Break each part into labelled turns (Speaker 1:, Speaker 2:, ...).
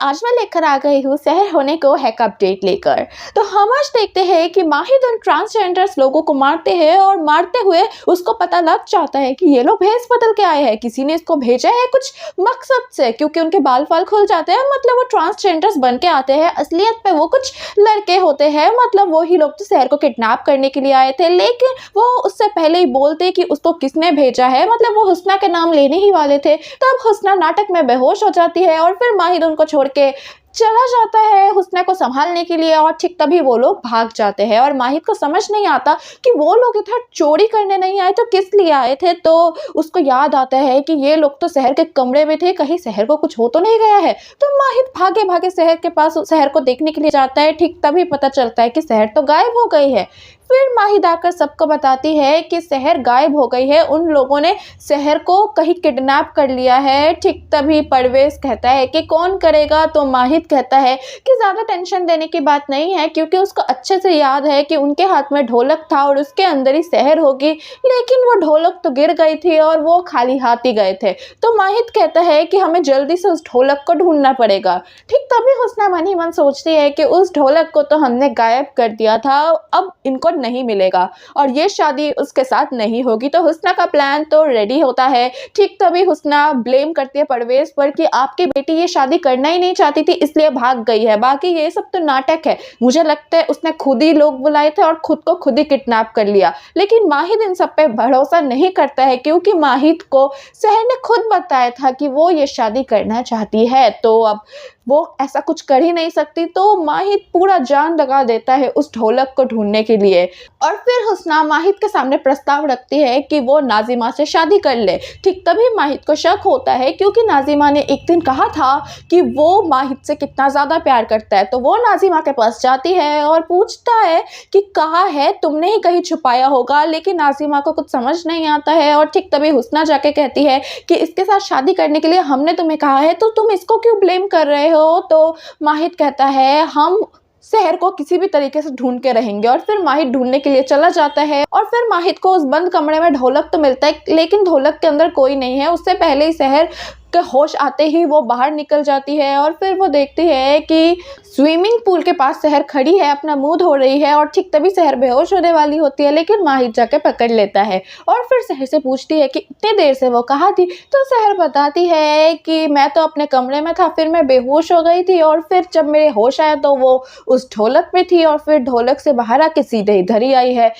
Speaker 1: आज मैं लेकर आ गई हूँ शहर होने को हैक अपडेट लेकर। तो हम आज देखते हैं कि माहिद उन ट्रांसजेंडर्स लोगों को मारते हैं और मारते हुए उसको पता लग जाता है कि ये लोग भेस बदल के आए हैं, किसी ने इसको भेजा है कुछ मकसद से, क्योंकि उनके बाल फाल खुल जाते हैं, मतलब वो ट्रांसजेंडर्स बन के आते हैं। असलियत पे वो कुछ लड़के होते हैं, मतलब वो ही लोग तो शहर को किडनैप करने के लिए आए थे, लेकिन वो उससे पहले ही बोलते कि उसको किसने भेजा है, मतलब वो हुस्ना के नाम लेने ही वाले थे। तब हुस्ना नाटक में बेहोश हो जाती है और फिर माहिद उनको छोड़ के चला जाता है हुस्ना को संभालने के लिए, और ठीक तभी वो लोग भाग जाते हैं। और माहिद को समझ नहीं आता कि वो लोग इधर चोरी करने नहीं आए तो किस लिए आए थे। तो उसको याद आता है कि ये लोग तो शहर के कमरे में थे, कहीं शहर को कुछ हो तो नहीं गया है। तो माहिद भागे भागे शहर के पास शहर को देखने के लिए जाता है। ठीक तभी पता चलता है कि शहर तो गायब हो गई है। फिर माहिद आकर सबको बताती है कि शहर गायब हो गई है, उन लोगों ने शहर को कहीं किडनैप कर लिया है। ठीक तभी परवेज कहता है कि कौन करेगा, तो माहिद कहता है कि ज़्यादा टेंशन देने की बात नहीं है, क्योंकि उसको अच्छे से याद है कि उनके हाथ में ढोलक था और उसके अंदर ही शहर होगी, लेकिन वो ढोलक तो गिर गई थी और वो खाली हाथ ही गए थे। तो माहिद कहता है कि हमें जल्दी से उस ढोलक को ढूंढना पड़ेगा। ठीक तभी हुस्ना मन ही मन सोचती है कि उस ढोलक को तो हमने गायब कर दिया था, अब इनको नहीं मिलेगा और ये शादी उसके साथ नहीं होगी। तो हुस्ना का प्लान तो रेडी होता है। ठीक तभी हुस्ना ब्लेम करती है परवेज पर कि आपकी बेटी ये शादी करना ही नहीं चाहती थी, इसलिए भाग गई है, बाकी ये सब तो नाटक है, मुझे लगता है उसने खुद ही लोग बुलाए थे और खुद को खुद ही किडनैप कर लिया। लेकिन माहिद इन सब पे भरोसा नहीं करता है, क्योंकि माहिद को शहर ने खुद बताया था कि वो ये शादी करना चाहती है, तो अब वो ऐसा कुछ कर ही नहीं सकती। तो माहिद पूरा जान लगा देता है उस ढोलक को ढूंढने के लिए। और फिर हुस्ना माहिद के सामने प्रस्ताव रखती है कि वो नाजिमा से शादी कर ले। ठीक तभी माहिद को शक होता है, क्योंकि नाजिमा ने एक दिन कहा था कि वो माहिद से कितना ज़्यादा प्यार करता है। तो वो नाजिमा के पास जाती है और पूछता है कि कहाँ है, तुमने ही कहीं छुपाया होगा। लेकिन नाजिमा को कुछ समझ नहीं आता है और ठीक तभी हुस्ना जाके कहती है कि इसके साथ शादी करने के लिए हमने तुम्हें कहा है, तो तुम इसको क्यों ब्लेम कर रहे हो। तो माहिद कहता है हम शहर को किसी भी तरीके से ढूंढ के रहेंगे। और फिर माहिद ढूंढने के लिए चला जाता है और फिर माहिद को उस बंद कमरे में ढोलक तो मिलता है, लेकिन ढोलक के अंदर कोई नहीं है। उससे पहले ही शहर के होश आते ही वो बाहर निकल जाती है और फिर वो देखती है कि स्विमिंग पूल के पास शहर खड़ी है, अपना मुंह धो रही है और ठीक तभी शहर बेहोश होने वाली होती है, लेकिन माहिद जाके पकड़ लेता है और फिर शहर से पूछती है कि इतनी देर से वो कहाँ थी। तो शहर बताती है कि मैं तो अपने कमरे में था, फिर मैं बेहोश हो गई थी और फिर जब मेरे होश आया तो वो उस ढोलक में थी और फिर ढोलक से बाहर आके सीधे इधर ही आई है।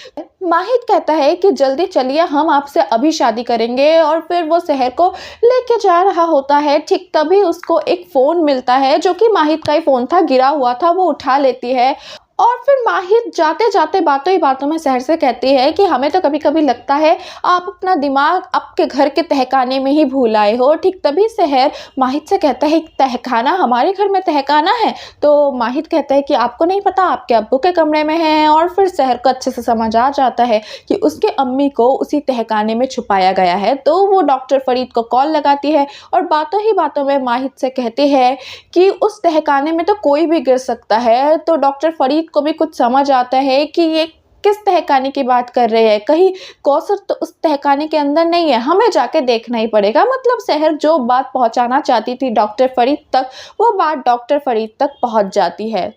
Speaker 1: माहिद कहता है कि जल्दी चलिए, हम आपसे अभी शादी करेंगे। और फिर वो शहर को लेके जा रहा होता है। ठीक तभी उसको एक फ़ोन मिलता है, जो कि माहिद का ही फ़ोन था, गिरा हुआ था। वो उठा लेती है और फिर माहिद जाते जाते बातों ही बातों में शहर से कहती है कि हमें तो कभी कभी लगता है आप अपना दिमाग आपके घर के तहखाने में ही भूल आए हो। ठीक तभी शहर माहिद से कहता है तहखाना, हमारे घर में तहखाना है। तो माहिद कहता है कि आपको नहीं पता, आपके अब्बू के कमरे में है। और फिर शहर को अच्छे से समझ आ जाता है कि उसके अम्मी को उसी तहखाने में छुपाया गया है। तो वो डॉक्टर फरीद को कॉल लगाती है और बातों ही बातों में माहिद से कहती है कि उस तहखाने में तो कोई भी गिर सकता है। तो डॉक्टर फरीद को भी कुछ समझ आता है कि ये किस तहखाने की बात कर रहे हैं, कहीं कौसर तो उस तहखाने के अंदर नहीं है, हमें जाके देखना ही पड़ेगा। मतलब शहर जो बात पहुंचाना चाहती थी डॉक्टर फरीद तक, वो बात डॉक्टर फरीद तक पहुंच जाती है।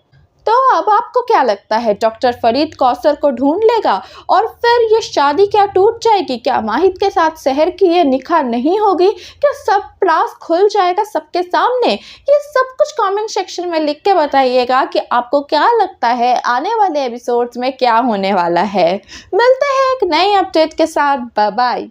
Speaker 1: तो अब आपको क्या लगता है, डॉक्टर फरीद कौसर को ढूंढ लेगा और फिर ये शादी क्या टूट जाएगी? क्या माहिद के साथ शहर की ये निकाह नहीं होगी? क्या सब राज खुल जाएगा सबके सामने? ये सब कुछ कमेंट सेक्शन में लिख के बताइएगा कि आपको क्या लगता है आने वाले एपिसोड्स में क्या होने वाला है। मिलते हैं एक नई अपडेट के साथ। Bye bye.